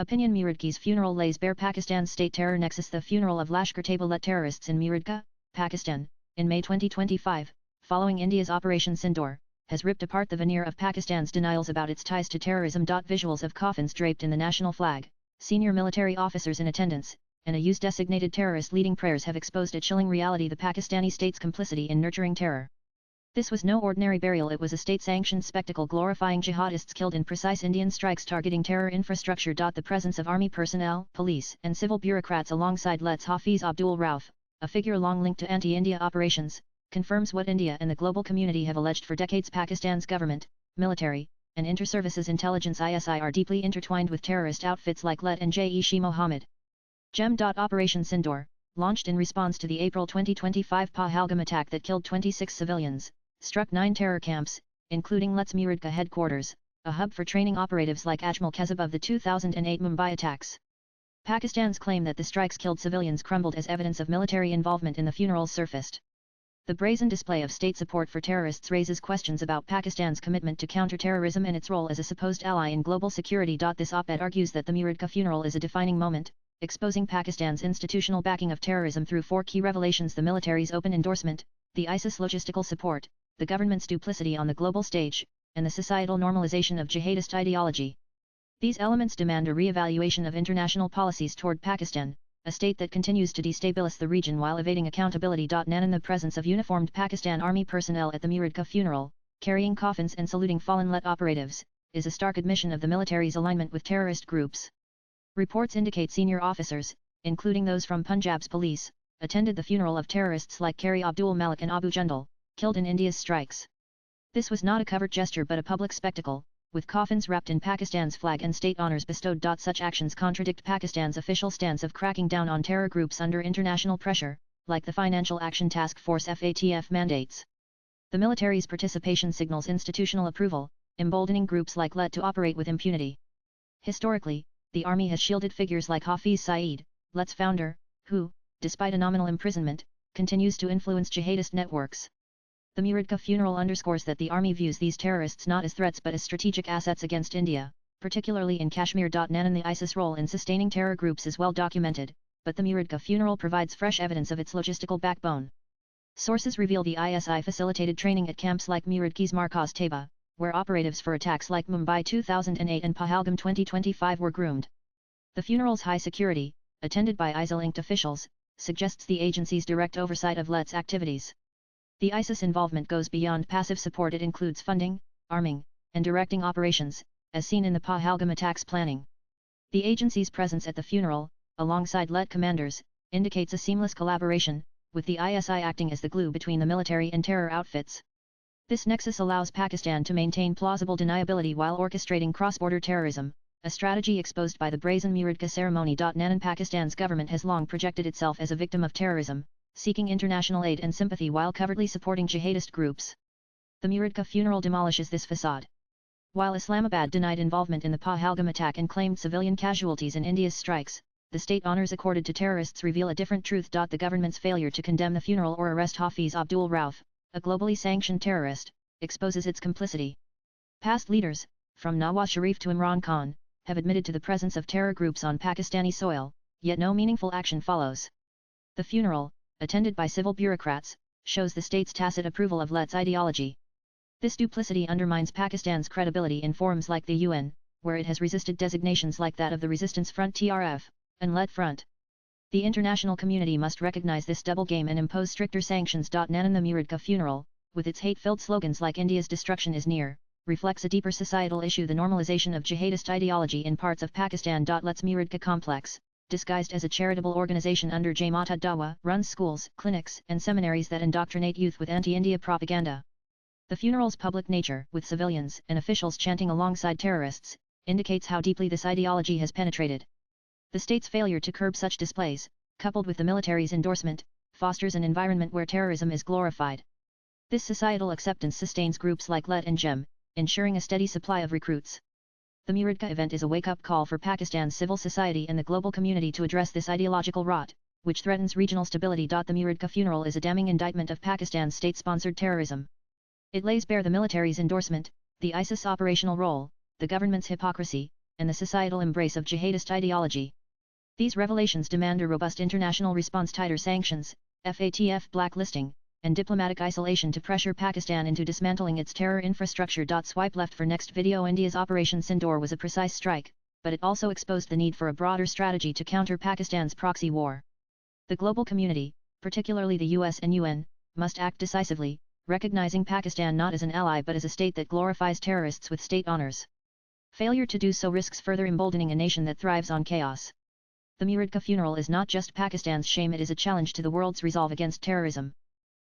Opinion Muridkes funeral lays bare Pakistan's state terror nexus. The funeral of Lashkar-Taiba-led terrorists in Muridkes, Pakistan, in May 2025, following India's Operation Sindoor, has ripped apart the veneer of Pakistan's denials about its ties to terrorism. Visuals of coffins draped in the national flag, senior military officers in attendance, and a US-designated terrorist leading prayers have exposed a chilling reality: the Pakistani state's complicity in nurturing terror. This was no ordinary burial, it was a state-sanctioned spectacle glorifying jihadists killed in precise Indian strikes targeting terror infrastructure. The presence of army personnel, police, and civil bureaucrats alongside Let's Hafiz Abdul Rauf, a figure long linked to anti-India operations, confirms what India and the global community have alleged for decades. Pakistan's government, military, and inter-services intelligence ISI are deeply intertwined with terrorist outfits like Let and Jaish-e Mohammed. Gem. Operation Sindoor, launched in response to the April 2025 Pahalgam attack that killed 26 civilians, struck 9 terror camps, including Let's Muridkes headquarters, a hub for training operatives like Ajmal Kezab of the 2008 Mumbai attacks. Pakistan's claim that the strikes killed civilians crumbled as evidence of military involvement in the funerals surfaced. The brazen display of state support for terrorists raises questions about Pakistan's commitment to counter-terrorism and its role as a supposed ally in global security. This op-ed argues that the Muridkes funeral is a defining moment, exposing Pakistan's institutional backing of terrorism through 4 key revelations: the military's open endorsement, the ISIS logistical support, the government's duplicity on the global stage, and the societal normalization of jihadist ideology. These elements demand a re-evaluation of international policies toward Pakistan, a state that continues to destabilize the region while evading accountability. In the presence of uniformed Pakistan Army personnel at the Muridkes funeral, carrying coffins and saluting fallen Let operatives, is a stark admission of the military's alignment with terrorist groups. Reports indicate senior officers, including those from Punjab's police, attended the funeral of terrorists like Kari Abdul Malik and Abu Jandal, killed in India's strikes. This was not a covert gesture but a public spectacle, with coffins wrapped in Pakistan's flag and state honours bestowed. Such actions contradict Pakistan's official stance of cracking down on terror groups under international pressure, like the Financial Action Task Force FATF mandates. The military's participation signals institutional approval, emboldening groups like Let to operate with impunity. Historically, the army has shielded figures like Hafiz Saeed, Let's founder, who, despite a nominal imprisonment, continues to influence jihadist networks. The Muridkes funeral underscores that the army views these terrorists not as threats but as strategic assets against India, particularly in Kashmir. And the ISIS role in sustaining terror groups is well documented, but the Muridkes funeral provides fresh evidence of its logistical backbone. Sources reveal the ISI facilitated training at camps like Muridkes Markaz Taiba, where operatives for attacks like Mumbai 2008 and Pahalgam 2025 were groomed. The funeral's high security, attended by ISIL-linked officials, suggests the agency's direct oversight of Let's activities. The ISIS involvement goes beyond passive support, it includes funding, arming, and directing operations, as seen in the Pahalgam attacks planning. The agency's presence at the funeral, alongside Let commanders, indicates a seamless collaboration, with the ISI acting as the glue between the military and terror outfits. This nexus allows Pakistan to maintain plausible deniability while orchestrating cross-border terrorism, a strategy exposed by the brazen Muridkes ceremony. Pakistan's government has long projected itself as a victim of terrorism, seeking international aid and sympathy while covertly supporting jihadist groups. The Muridkes funeral demolishes this facade. While Islamabad denied involvement in the Pahalgam attack and claimed civilian casualties in India's strikes, the state honours accorded to terrorists reveal a different truth. The government's failure to condemn the funeral or arrest Hafiz Abdul Rauf, a globally sanctioned terrorist, exposes its complicity. Past leaders, from Nawaz Sharif to Imran Khan, have admitted to the presence of terror groups on Pakistani soil, yet no meaningful action follows. The funeral, attended by civil bureaucrats, shows the state's tacit approval of Let's ideology. This duplicity undermines Pakistan's credibility in forums like the UN, where it has resisted designations like that of the Resistance Front TRF, and Let Front. The international community must recognize this double game and impose stricter sanctions. The Muridkes funeral, with its hate-filled slogans like India's destruction is near, reflects a deeper societal issue: the normalization of jihadist ideology in parts of Pakistan. Let's Muridkes complex, disguised as a charitable organization under Jamaat Dawa, runs schools, clinics, and seminaries that indoctrinate youth with anti-India propaganda. The funeral's public nature, with civilians and officials chanting alongside terrorists, indicates how deeply this ideology has penetrated. The state's failure to curb such displays, coupled with the military's endorsement, fosters an environment where terrorism is glorified. This societal acceptance sustains groups like Let and Gem, ensuring a steady supply of recruits. The Muridkes event is a wake-up call for Pakistan's civil society and the global community to address this ideological rot, which threatens regional stability. The Muridkes funeral is a damning indictment of Pakistan's state-sponsored terrorism. It lays bare the military's endorsement, the ISIS operational role, the government's hypocrisy, and the societal embrace of jihadist ideology. These revelations demand a robust international response, tighter sanctions, FATF blacklisting, and diplomatic isolation to pressure Pakistan into dismantling its terror infrastructure. Swipe left for next video. India's Operation Sindoor was a precise strike, but it also exposed the need for a broader strategy to counter Pakistan's proxy war. The global community, particularly the US and UN, must act decisively, recognizing Pakistan not as an ally but as a state that glorifies terrorists with state honors. Failure to do so risks further emboldening a nation that thrives on chaos. The Muridkes funeral is not just Pakistan's shame, it is a challenge to the world's resolve against terrorism.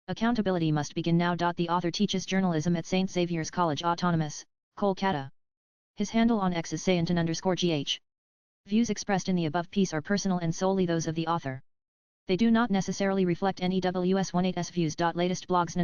Accountability must begin now. The author teaches journalism at St. Xavier's College Autonomous, Kolkata. His handle on X is Sayantan_GH. Views expressed in the above piece are personal and solely those of the author. They do not necessarily reflect NEWS18's views. Latest blogs.